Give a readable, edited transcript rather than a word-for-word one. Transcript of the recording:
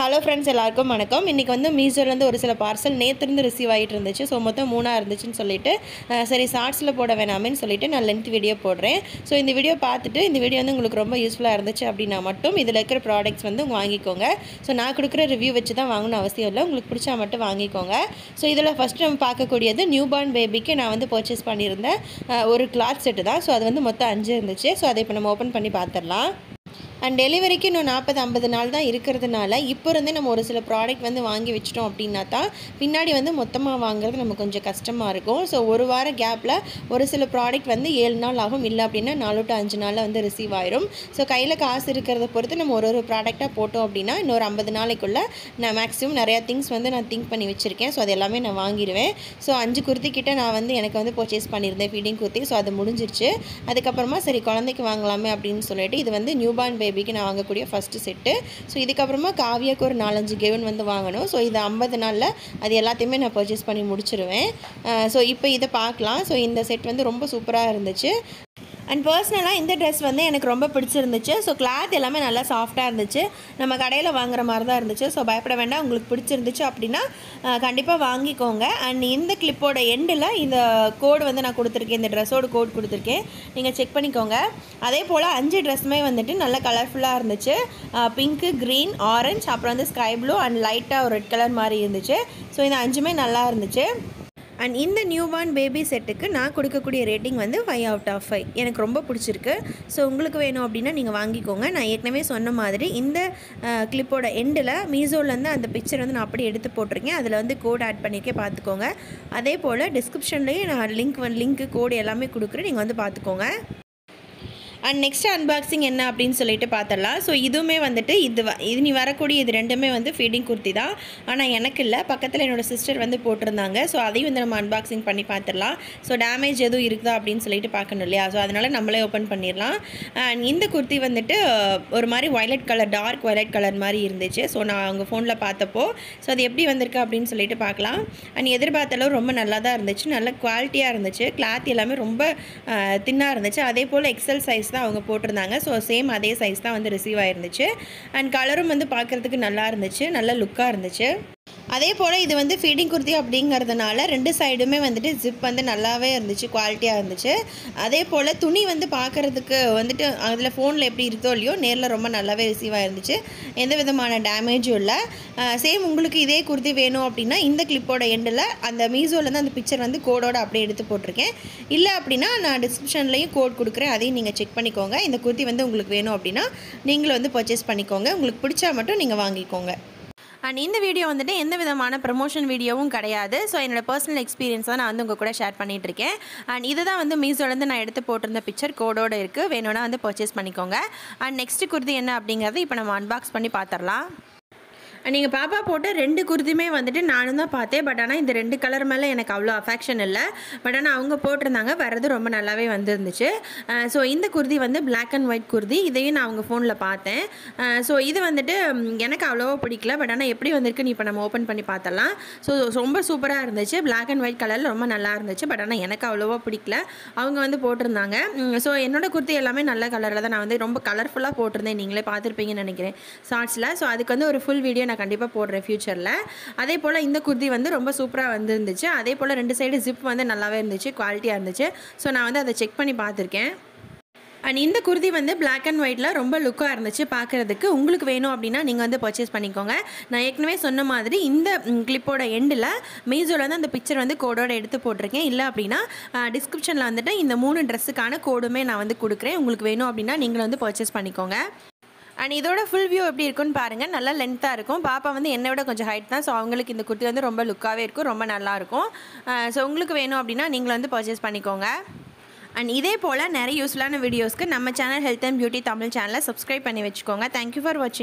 Hello friends, எல்லாருக்கும் வணக்கம். இன்றைக்கி வந்து மீஷோலேருந்து ஒரு சில பார்சல் நேற்றுருந்து ரிசீவ் ஆகிட்டு இருந்துச்சு. ஸோ மொத்தம் 3 இருந்துச்சுன்னு சொல்லிட்டு சரி ஷார்ட்ஸில் போட வேணாமேன்னு சொல்லிட்டு நான் லென்த் வீடியோ போடுறேன். ஸோ இந்த வீடியோ பார்த்துட்டு இந்த வீடியோ வந்து உங்களுக்கு ரொம்ப யூஸ்ஃபுல்லாக இருந்துச்சு அப்படின்னா மட்டும் இதில் இருக்கிற ப்ராடக்ட்ஸ் வந்து வாங்கிக்கோங்க. ஸோ நான் கொடுக்குற ரிவ்யூ வச்சு தான் வாங்கணும் அவசியம் இல்லை, உங்களுக்கு பிடிச்சா மட்டும் வாங்கிக்கோங்க. ஸோ இதில் ஃபஸ்ட்டு நம்ம பார்க்கக்கூடியது நியூ பார்ன் பேபிக்கு நான் வந்து பர்ச்சேஸ் பண்ணியிருந்தேன் ஒரு கிளாத் செட்டு தான். ஸோ அது வந்து மொத்தம் 5 இருந்துச்சு. ஸோ அதை இப்போ நம்ம ஓப்பன் பண்ணி பார்த்துடலாம். அண்ட் டெலிவரிக்கு இன்னும் 40-50 நாள் தான் இருக்கிறதுனால இப்போ இருந்தே நம்ம ஒரு சில ப்ராடக்ட் வந்து வாங்கி வச்சிட்டோம் அப்படின்னா தான் பின்னாடி வந்து மொத்தமாக வாங்குறது நமக்கு கொஞ்சம் கஷ்டமாக இருக்கும். ஸோ ஒரு வார கேப்பில் ஒரு சில ப்ராடக்ட் வந்து 7 நாள் ஆகும், இல்லை அப்படின்னா 4 to 5 நாளில் வந்து ரிசீவ் ஆயிரும். ஸோ கையில் காசு இருக்கிறத பொறுத்து நம்ம ஒரு ப்ராடக்டாக போட்டோம் அப்படின்னா இன்னொரு 50 நாளைக்குள்ளே நான் மேக்ஸிமம் நிறையா திங்ஸ் வந்து நான் திங்க் பண்ணி வச்சுருக்கேன். ஸோ அது எல்லாமே நான் வாங்கிடுவேன். ஸோ 5 குர்த்தி கிட்ட நான் வந்து எனக்கு வந்து பர்ச்சேஸ் பண்ணியிருந்தேன், ஃபீடிங் குர்த்தி. ஸோ அது முடிஞ்சிருச்சு. அதுக்கப்புறமா சரி குழந்தைக்கு வாங்கலாமே அப்படின்னு சொல்லிட்டு இது வந்து நியூ பார்ன் பேபிக்கு நான் வாங்கக்கூடிய ஃபஸ்ட்டு செட்டு. ஸோ இதுக்கப்புறமா காவியாவுக்கு ஒரு 4-5 கெவுன் வந்து வாங்கணும். ஸோ இது 50 நாளில் அது எல்லாத்தையுமே நான் பர்ச்சேஸ் பண்ணி முடிச்சிருவேன். ஸோ இப்போ இதை பார்க்கலாம். ஸோ இந்த செட் வந்து ரொம்ப சூப்பராக இருந்துச்சு. அண்ட் பர்சனலாக இந்த ட்ரெஸ் வந்து எனக்கு ரொம்ப பிடிச்சிருந்துச்சு. ஸோ கிளாத் எல்லாமே நல்லா சாஃப்டாக இருந்துச்சு, நம்ம கடையில் வாங்குற மாதிரி தான் இருந்துச்சு. ஸோ பயப்பட வேண்டாம், உங்களுக்கு பிடிச்சிருந்துச்சு அப்படின்னா கண்டிப்பாக வாங்கிக்கோங்க. அண்ட் இந்த கிளிப்போட எண்டில் இந்த கோடு வந்து நான் கொடுத்துருக்கேன், இந்த ட்ரெஸ்ஸோட கோட் கொடுத்துருக்கேன், நீங்கள் செக் பண்ணிக்கோங்க. அதே போல் 5 ட்ரெஸ்ஸுமே வந்துட்டு நல்லா கலர்ஃபுல்லாக இருந்துச்சு. பிங்க்கு, க்ரீன், ஆரஞ்ச், அப்புறம் வந்து ஸ்கை ப்ளூ அண்ட் லைட்டாக ஒரு ரெட் கலர் மாதிரி இருந்துச்சு. ஸோ இந்த 5மே நல்லா இருந்துச்சு. அண்ட் இந்த நியூ பார்ன் பேபி செட்டுக்கு நான் கொடுக்கக்கூடிய ரேட்டிங் வந்து 5 out of 5 எனக்கு ரொம்ப பிடிச்சிருக்கு. ஸோ உங்களுக்கு வேணும் அப்படின்னா நீங்கள் வாங்கிக்கோங்க. நான் ஏற்கனவே சொன்ன மாதிரி இந்த கிளிப்போட எண்டில் மீஷோலேருந்து அந்த பிக்சர் வந்து நான் அப்படியே எடுத்து போட்டிருக்கேன், அதில் வந்து கோட் ஆட் பண்ணியிருக்கேன், பார்த்துக்கோங்க. அதே போல் டிஸ்கிரிப்ஷன்லேயே நான் லிங்க்கு கோடு எல்லாமே கொடுக்குறேன், நீங்கள் வந்து பார்த்துக்கோங்க. அண்ட் நெக்ஸ்ட் அன்பாக்சிங் என்ன அப்படின்னு சொல்லிட்டு பார்த்துடலாம். ஸோ இதுவுமே வந்துட்டு இனி வரக்கூடிய இது ரெண்டுமே வந்து ஃபீடிங் குர்த்தி தான். ஆனால் எனக்கு இல்லை, பக்கத்தில் என்னோடய சிஸ்டர் வந்து போட்டிருந்தாங்க. ஸோ அதையும் வந்து நம்ம அன்பாக்சிங் பண்ணி பார்த்துடலாம். ஸோ டேமேஜ் எதுவும் இருக்குதா அப்படின்னு சொல்லிட்டு பார்க்கணும் இல்லையா? ஸோ அதனால் நம்மளே ஓப்பன் பண்ணிடலாம். அண்ட் இந்த குர்த்தி வந்துட்டு ஒரு மாதிரி violet colour, dark violet colour மாதிரி இருந்துச்சு. ஸோ நான் அவங்க ஃபோனில் பார்த்தப்போ ஸோ அது எப்படி வந்திருக்கு அப்படின்னு சொல்லிட்டு பார்க்கலாம். அண்ட் எதிர்பார்த்தாலும் ரொம்ப நல்லா தான் இருந்துச்சு, நல்ல குவாலிட்டியாக இருந்துச்சு. கிளாத் எல்லாமே ரொம்ப தின்னாக இருந்துச்சு. அதே போல் எக்ஸல் சைஸ் தான் அவங்க போட்டிருந்தாங்க. ஸோ சேம் அதே சைஸ் தான் வந்து ரிசீவ் ஆயிருந்துச்சு. அண்ட் கலரும் வந்து பார்க்குறதுக்கு நல்லா இருந்துச்சு, நல்ல லுக்காக இருந்துச்சு. அதே போல் இது வந்து ஃபீடிங் குர்த்தி அப்படிங்கிறதுனால 2 சைடுமே வந்துட்டு ஜிப் வந்து நல்லாவே இருந்துச்சு, குவாலிட்டியாக இருந்துச்சு. அதே போல் துணி வந்து பார்க்குறதுக்கு வந்துட்டு அதில் ஃபோனில் எப்படி இருக்கோ இல்லையோ நேரில் ரொம்ப நல்லாவே ரிசீவ் ஆயிருந்துச்சு, எந்த விதமான டேமேஜும் இல்லை. சேம் உங்களுக்கு இதே குர்த்தி வேணும் அப்படின்னா இந்த கிளிப்போட எண்டில் அந்த மீஷோலேருந்து அந்த பிக்சர் வந்து கோடோட அப்படியே எடுத்து போட்டிருக்கேன். இல்லை அப்படின்னா நான் டிஸ்கிரிப்ஷன்லேயும் கோட் கொடுக்குறேன், அதையும் நீங்கள் செக் பண்ணிக்கோங்க. இந்த குர்த்தி வந்து உங்களுக்கு வேணும் அப்படின்னா நீங்களும் வந்து பர்ச்சேஸ் பண்ணிக்கோங்க, உங்களுக்கு பிடிச்சா மட்டும் நீங்கள் வாங்கிக்கோங்க. அண்ட் இந்த வீடியோ வந்துட்டு எந்த விதமான ப்ரமோஷன் வீடியோவும் கிடையாது. ஸோ என்னோடய பர்சனல் எக்ஸ்பீரியன்ஸ் தான் நான் வந்து உங்கள் கூட ஷேர் பண்ணிகிட்ருக்கேன். அண்ட் இதுதான் வந்து மீஷோலேருந்து நான் எடுத்து போட்டிருந்த பிக்சர் கோடோடு இருக்குது, வேணும்னா வந்து பர்ச்சேஸ் பண்ணிக்கோங்க. அண்ட் நெக்ஸ்ட்டு குர்த்தி என்ன அப்படிங்கிறது இப்போ நம்ம அன்பாக்ஸ் பண்ணி பார்த்துடலாம். நீங்கள் பாப்பா போட்டு 2 குர்த்தியுமே வந்துட்டு நானும் தான் பார்த்தேன். பட் ஆனால் இந்த 2 கலர் மேலே எனக்கு அவ்வளோ அஃபெக்ஷன் இல்லை. பட் ஆனால் அவங்க போட்டிருந்தாங்க, வர்றது ரொம்ப நல்லாவே வந்துருந்துச்சு. ஸோ இந்த குர்த்தி வந்து பிளாக் அண்ட் ஒயிட் குர்த்தி, இதையும் நான் அவங்க ஃபோனில் பார்த்தேன். ஸோ இது வந்துட்டு எனக்கு அவ்வளோவா பிடிக்கல. பட் ஆனால் எப்படி வந்திருக்குன்னு இப்போ நம்ம ஓப்பன் பண்ணி பார்த்தலாம். ஸோ ரொம்ப சூப்பராக இருந்துச்சு, பிளாக் அண்ட் ஒயிட் கலரில் ரொம்ப நல்லா இருந்துச்சு. பட் ஆனால் எனக்கு அவ்வளோவா பிடிக்கல, அவங்க வந்து போட்டிருந்தாங்க. ஸோ என்னோடய குர்த்தி எல்லாமே நல்ல கலரில் தான் நான் வந்து ரொம்ப கலர்ஃபுல்லாக போட்டிருந்தேன், நீங்களே பார்த்துருப்பீங்கன்னு நினைக்கிறேன் ஷார்ட்ஸில். ஸோ அதுக்கு வந்து ஒரு ஃபுல் வீடியோ நான் கண்டிப்பாக போடுறேன் ஃபியூச்சரில். அதே போல் இந்த குர்த்தி வந்து ரொம்ப சூப்பராக வந்துருந்துச்சு. அதே போல் 2 சைடு ஜிப் வந்து நல்லாவே இருந்துச்சு, குவாலிட்டியாக இருந்துச்சு. ஸோ நான் வந்து அதை செக் பண்ணி பார்த்துருக்கேன். அண்ட் இந்த குர்த்தி வந்து பிளாக் அண்ட் ஒயிட்டில் ரொம்ப லுக்காக இருந்துச்சு பார்க்குறதுக்கு. உங்களுக்கு வேணும் அப்படின்னா நீங்கள் வந்து பர்ச்சேஸ் பண்ணிக்கோங்க. நான் ஏற்கனவே சொன்ன மாதிரி இந்த கிளிப்போட எண்டில் மீஷோவில் வந்து அந்த பிக்சர் வந்து கோடோட எடுத்து போட்டிருக்கேன். இல்லை அப்படின்னா டிஸ்கிரிப்ஷனில் வந்துட்டு இந்த 3 ட்ரெஸ்ஸுக்கான கோடுமே நான் வந்து கொடுக்குறேன். உங்களுக்கு வேணும் அப்படின்னா நீங்களும் வந்து பர்ச்சேஸ் பண்ணிக்கோங்க. அண்ட் இதோட ஃபுல் வியூ எப்படி இருக்குன்னு பாருங்கள், நல்லா லென்த்தாக இருக்கும். பாப்பா வந்து என்னை விட கொஞ்சம் ஹைட் தான். ஸோ அவங்களுக்கு இந்த குர்த்தி வந்து ரொம்ப லுக்காகவே இருக்கும், ரொம்ப நல்லாயிருக்கும். ஸோ உங்களுக்கு வேணும் அப்படின்னா நீங்களும் வந்து பர்ச்சேஸ் பண்ணிக்கோங்க. அண்ட் இதே போல் நிறைய யூஸ்ஃபுல்லான வீடியோஸ்க்கு நம்ம channel health and beauty Tamil சேனலை சப்ஸ்கிரைப் பண்ணி வச்சுக்கோங்க. தேங்க்யூ ஃபார் வாட்சிங்.